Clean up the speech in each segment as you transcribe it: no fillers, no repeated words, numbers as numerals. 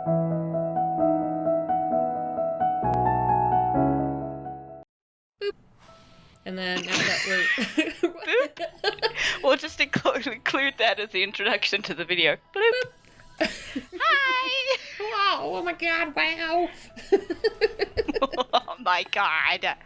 Boop. And then now that we're... We'll just include that as the introduction to the video. Bloop. Hi! Wow, oh my god, wow! Oh my god.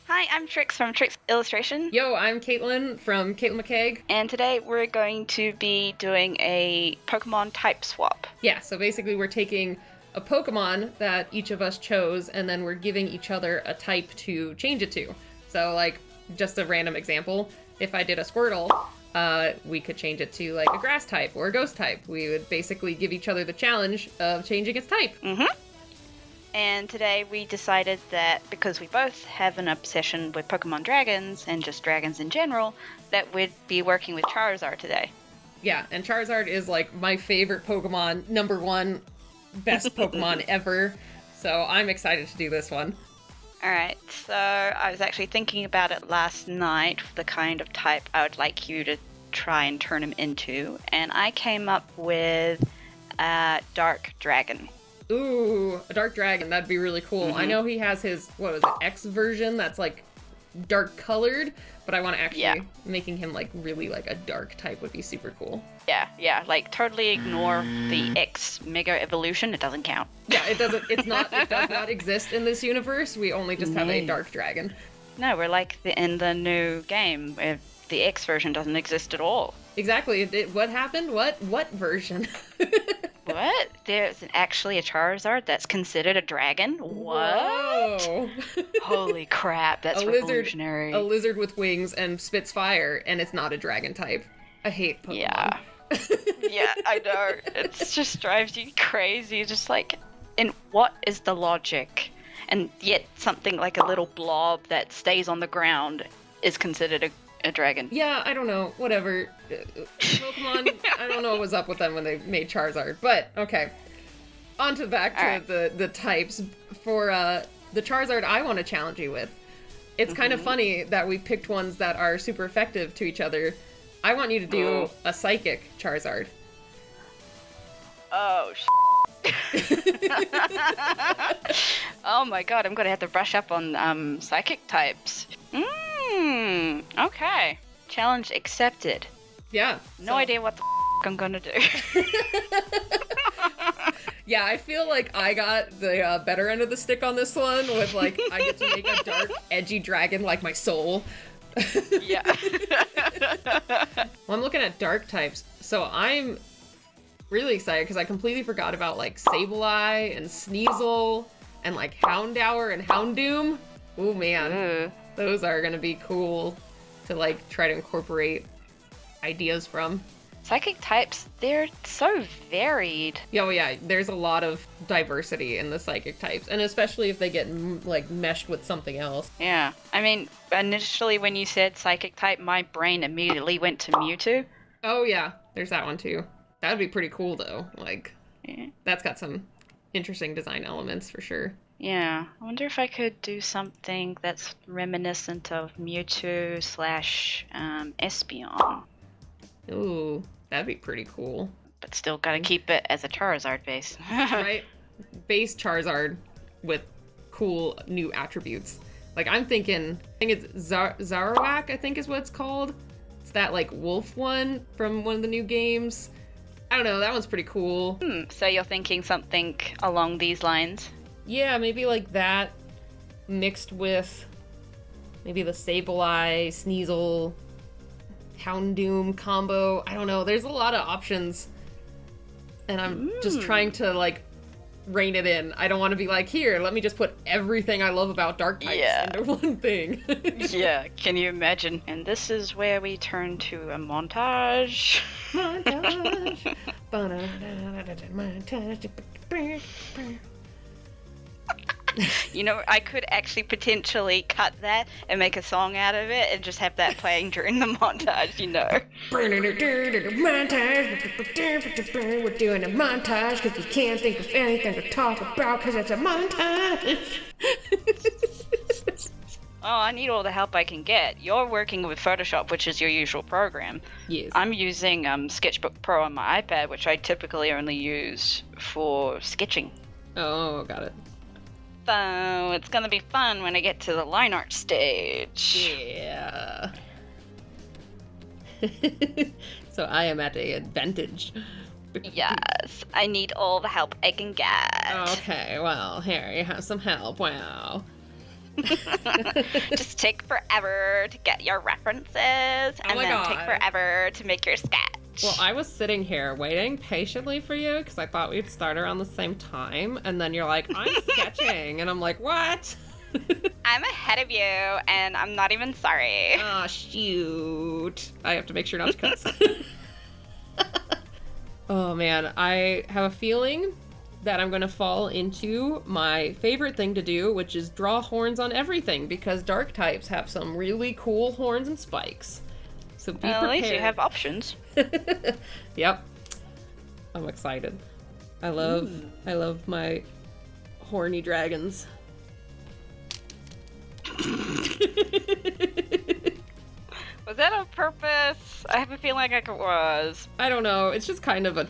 Hi, I'm Trixks from Trixks Illustration. Yo, I'm Katelyn from Katelyn McCaigue. And today we're going to be doing a Pokemon type swap. Yeah, so basically we're taking a Pokemon that each of us chose, and then we're giving each other a type to change it to. So, like, just a random example, if I did a Squirtle, we could change it to, like, a grass type or a ghost type. We would basically give each other the challenge of changing its type. Mm-hmm. And today we decided that because we both have an obsession with Pokemon dragons, and just dragons in general, that we'd be working with Charizard today. Yeah, and Charizard is, like, my favorite Pokemon, #1 best Pokemon ever. So I'm excited to do this one. Alright, so I was actually thinking about it last night, the kind of type I would like you to try and turn him into, and I came up with a Dark Dragon. Ooh, a Dark Dragon, that'd be really cool. Mm-hmm. I know he has his, what was it, X version that's, like, dark colored, but I want to actually, making him, like, really, like, a dark type would be super cool. Yeah, like, totally ignore the X Mega Evolution, it doesn't count. Yeah, it does not exist in this universe, we only just have a Dark Dragon. No, we're like in the new game, where the X version doesn't exist at all. Exactly, what happened? What version? What? There's actually a Charizard that's considered a dragon? What? Whoa. Holy crap, that's revolutionary. A lizard with wings and spits fire, and it's not a dragon type. I hate Pokemon. Yeah. Yeah, I know. It just drives you crazy. Just like, and what is the logic? And yet something like a little blob that stays on the ground is considered a dragon. Yeah, I don't know. Whatever. Pokemon, I don't know what was up with them when they made Charizard. But, okay. On to back to the types. For the Charizard I want to challenge you with. It's kind of funny that we picked ones that are super effective to each other. I want you to do a Psychic Charizard. Oh, oh my god, I'm gonna have to brush up on Psychic types. Okay. Challenge accepted. Yeah. No idea what the I'm gonna do. Yeah, I feel like I got the better end of the stick on this one with, like, I get to make a dark, edgy dragon like my soul. Yeah. Well, I'm looking at dark types, so I'm really excited because I completely forgot about, like, Sableye and Sneasel and, like, Houndour and Houndoom. Ooh, man. Those are gonna be cool to, like, try to incorporate ideas from. Psychic types, they're so varied. Yeah, well, yeah, there's a lot of diversity in the psychic types, and especially if they get, like, meshed with something else. Yeah. I mean, initially when you said psychic type, my brain immediately went to Mewtwo. Oh, yeah, there's that one, too. That would be pretty cool, though. Like, that's got some interesting design elements, for sure. Yeah. I wonder if I could do something that's reminiscent of Mewtwo / Espeon. Ooh, that'd be pretty cool. But still gotta keep it as a Charizard base. Right? Base Charizard with cool new attributes. Like, I think it's Zarowak, I think is what it's called. It's that, like, wolf one from one of the new games. I don't know, that one's pretty cool. So you're thinking something along these lines? Yeah, maybe like that mixed with maybe the Sableye, Sneasel, Houndoom combo. I don't know. There's a lot of options. And I'm just trying to, like, rein it in. I don't want to be like, here, let me just put everything I love about dark types into one thing. Yeah, can you imagine? And this is where we turn to a montage. Montage. You know, I could actually potentially cut that and make a song out of it and just have that playing during the montage, you know. Montage. We're doing a montage because we can't think of anything to talk about because it's a montage. I need all the help I can get. You're working with Photoshop, which is your usual program. Yes. I'm using Sketchbook Pro on my iPad, which I typically only use for sketching. Oh, got it. So it's gonna be fun when I get to the line art stage. Yeah. So I am at an advantage. Yes, I need all the help I can get. Okay, well, here, you have some help. Wow. Just take forever to get your references, and then take forever to make your sketch. Well, I was sitting here waiting patiently for you because I thought we'd start around the same time, and then you're like, I'm sketching, and I'm like, what? I'm ahead of you, and I'm not even sorry. Oh, shoot. I have to make sure not to cuss. Oh, man. I have a feeling that I'm going to fall into my favorite thing to do, which is draw horns on everything, because dark types have some really cool horns and spikes. So be prepared. At least you have options. Yep. I'm excited. I love my horny dragons. Was that on purpose? I have a feeling like it was. I don't know. It's just kind of a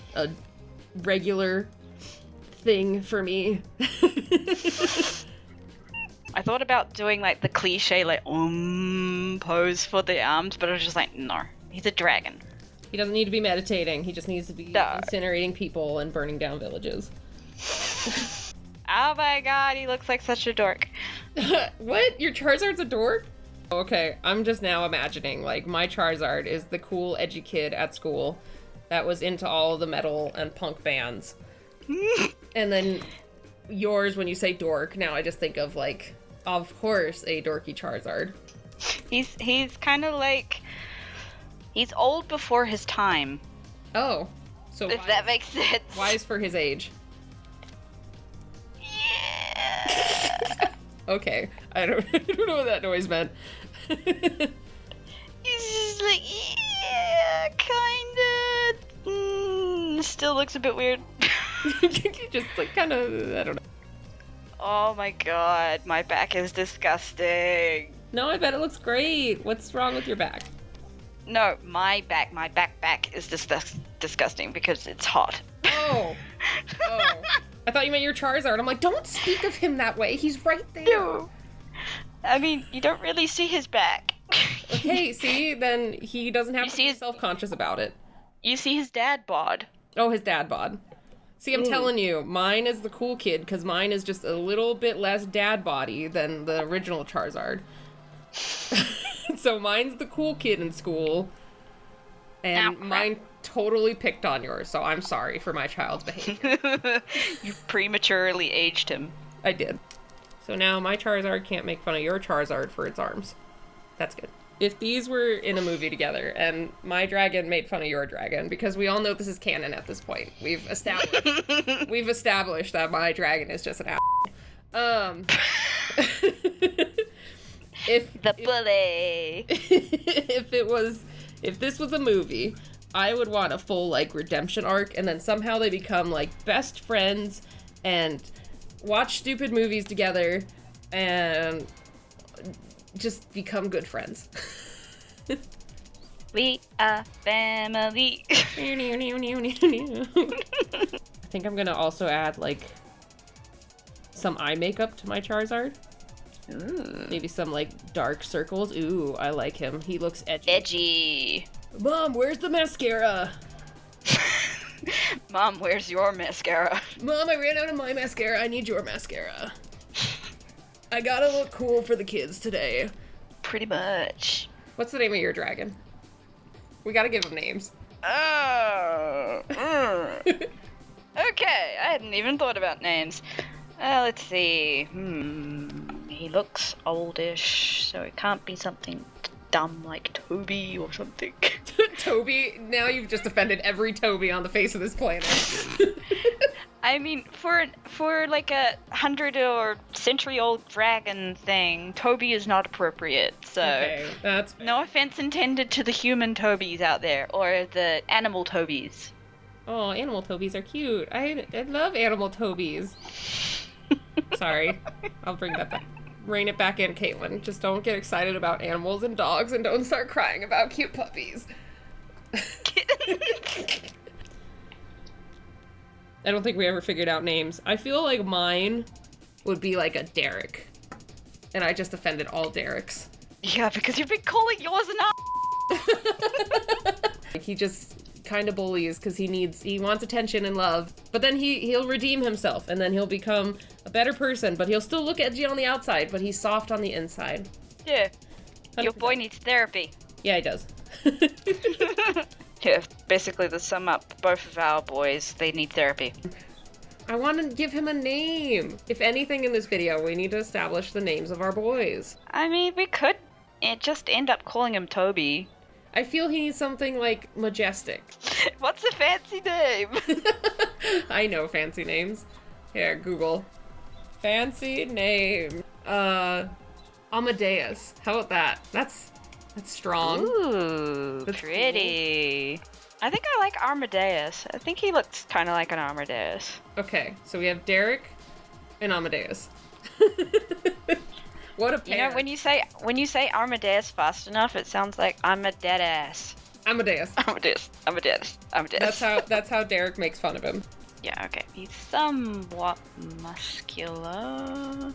regular thing for me. I thought about doing like the cliche like pose for the arms, but I was just like, no, he's a dragon. He doesn't need to be meditating. He just needs to be incinerating people and burning down villages. Oh my god, he looks like such a dork. What? Your Charizard's a dork? Okay, I'm just now imagining, like, my Charizard is the cool, edgy kid at school that was into all the metal and punk bands. And then yours, when you say dork, now I just think of, like, of course, a dorky Charizard. He's kind of like... He's old before his time. Oh. So if that makes sense. Wise for his age. Yeah. Okay. I don't know what that noise meant. He's just like, yeah, kinda. Still looks a bit weird. Just like kind of, I don't know. Oh my god, my back is disgusting. No, I bet it looks great. What's wrong with your back? No, my back is disgusting because it's hot. Oh. I thought you meant your Charizard. I'm like, don't speak of him that way. He's right there. No. I mean, you don't really see his back. Okay, see? Then he doesn't have to be self-conscious about it. You see his dad bod. Oh, his dad bod. See, I'm telling you, mine is the cool kid, because mine is just a little bit less dad body than the original Charizard. So mine's the cool kid in school, and mine totally picked on yours, so I'm sorry for my child's behavior. You prematurely aged him. I did. So now my Charizard can't make fun of your Charizard for its arms. That's good. If these were in a movie together and my dragon made fun of your dragon, because we all know this is canon at this point. We've established that my dragon is just an asshole. If this was a movie, I would want a full like redemption arc, and then somehow they become like best friends and watch stupid movies together and just become good friends. We are family. I think I'm gonna also add like some eye makeup to my Charizard. Ooh. Maybe some like dark circles. Ooh, I like him. He looks edgy. Edgy. Mom, where's the mascara? Mom, where's your mascara? Mom, I ran out of my mascara. I need your mascara. I gotta look cool for the kids today. Pretty much. What's the name of your dragon? We gotta give them names. Oh. Okay, I hadn't even thought about names. Let's see. He looks oldish, so it can't be something dumb like Toby or something. Toby? Now you've just offended every Toby on the face of this planet. I mean, for like a 100 or century-old dragon thing, Toby is not appropriate. So, okay, that's no offense intended to the human Tobys out there or the animal Tobys. Oh, animal Tobys are cute. I love animal Tobys. Sorry, I'll bring that back. rein it back in, Katelyn. Just don't get excited about animals and dogs, and don't start crying about cute puppies. I don't think we ever figured out names. I feel like mine would be like a Derek. And I just offended all Derek's. Yeah, because you've been calling yours an He just kind of bullies because he wants attention and love. But then he'll redeem himself, and then he'll become a better person, but he'll still look edgy on the outside, but he's soft on the inside. Yeah. 100%. Your boy needs therapy. Yeah, he does. Yeah, basically to sum up, both of our boys, they need therapy. I want to give him a name. If anything in this video, we need to establish the names of our boys. I mean, we could just end up calling him Toby. I feel he needs something like majestic. What's a fancy name? I know fancy names. Here, Google. Fancy name. Amadeus. How about that? That's strong. Ooh, That's pretty. Cool. I think I like Amadeus. I think he looks kind of like an Amadeus. Okay, so we have Derek and Amadeus. What a pair. You know, when you say Amadeus fast enough, it sounds like I'm a dead ass. Amadeus. Amadeus. That's how Derek makes fun of him. Yeah, okay. He's somewhat muscular. I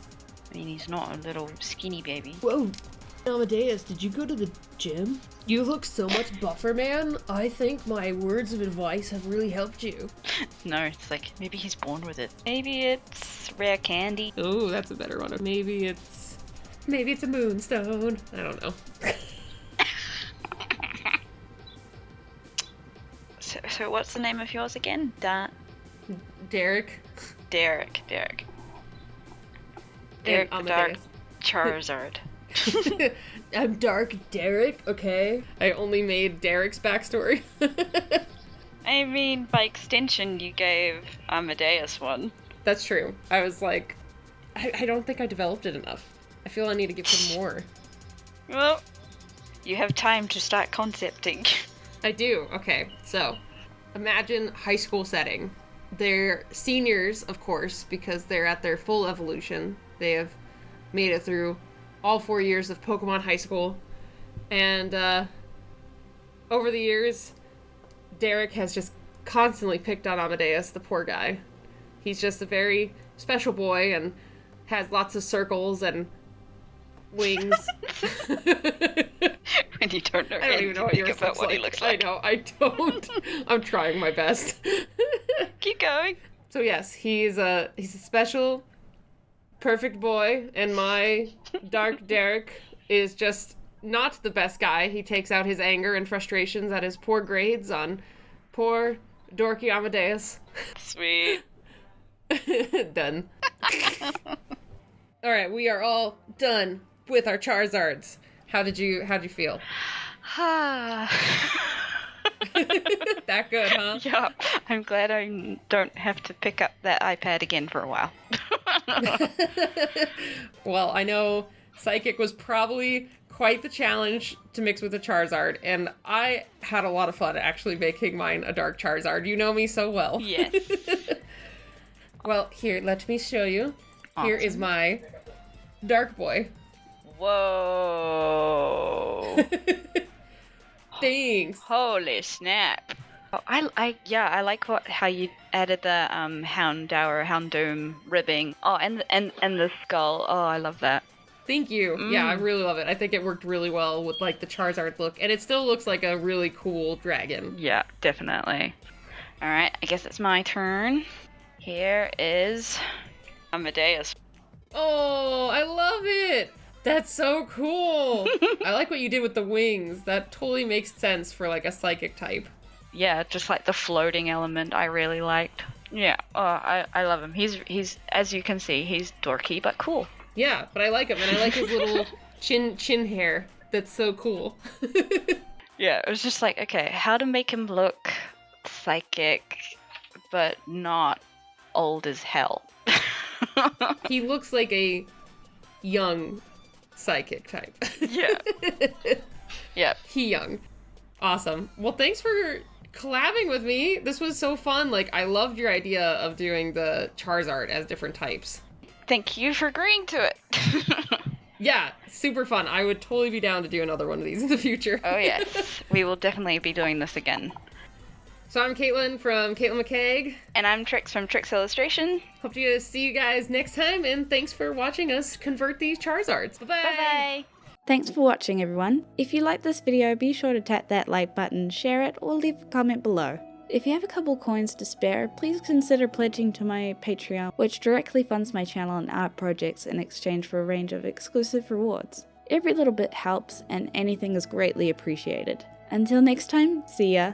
mean, he's not a little skinny baby. Whoa. Amadeus, did you go to the gym? You look so much buffer, man. I think my words of advice have really helped you. No, it's like, maybe he's born with it. Maybe it's rare candy. Oh, that's a better one. Maybe it's a moonstone. I don't know. So what's the name of yours again? Derek. Derek. And Dark Amadeus. Charizard. I'm Dark Derek, okay? I only made Derek's backstory. I mean, by extension, you gave Amadeus one. That's true. I was like, I don't think I developed it enough. I feel I need to give him more. Well, you have time to start concepting. I do. Okay, so imagine high school setting. They're seniors, of course, because they're at their full evolution. They have made it through all 4 years of Pokemon High School. And over the years, Derek has just constantly picked on Amadeus, the poor guy. He's just a very special boy and has lots of circles and wings. When you don't know I don't even know what yours looks like. He looks like. I know, I don't. I'm trying my best. Keep going. So yes, he's a special, perfect boy, and my Dark Derek is just not the best guy. He takes out his anger and frustrations at his poor grades on poor dorky Amadeus. Sweet. Done. All right, we are all done with our Charizards. How'd you feel? That good, huh? Yeah, I'm glad I don't have to pick up that iPad again for a while. Well, I know Psychic was probably quite the challenge to mix with a Charizard, and I had a lot of fun actually making mine a Dark Charizard. You know me so well. Yes. Well, here, let me show you. Awesome. Here is my Dark Boy. Whoa. Thanks. Holy snap. Oh, I like how you added the Houndoom ribbing. Oh, and the skull. Oh, I love that. Thank you. Yeah, I really love it. I think it worked really well with like the Charizard look, and it still looks like a really cool dragon. Yeah, definitely. All right, I guess it's my turn. Here is Amadeus. Oh, I love it. That's so cool. I like what you did with the wings. That totally makes sense for like a psychic type. Yeah, just like the floating element I really liked. Yeah, I love him. He's as you can see, he's dorky but cool. Yeah, but I like him, and I like his little chin hair. That's so cool. Yeah, it was just like, okay, how to make him look psychic, but not old as hell. He looks like a young psychic type. Yeah. Yeah. Huion. Awesome. Well, thanks for collabing with me. This was so fun. Like, I loved your idea of doing the Charizard as different types. Thank you for agreeing to it. Yeah, super fun. I would totally be down to do another one of these in the future. Oh yes, we will definitely be doing this again. So I'm Katelyn from Katelyn McCaigue. And I'm Trixks from Trixks Illustration. Hope to see you guys next time, and thanks for watching us convert these Charizards. Bye-bye! Bye-bye! Thanks for watching, everyone. If you like this video, be sure to tap that like button, share it, or leave a comment below. If you have a couple coins to spare, please consider pledging to my Patreon, which directly funds my channel and art projects in exchange for a range of exclusive rewards. Every little bit helps, and anything is greatly appreciated. Until next time, see ya!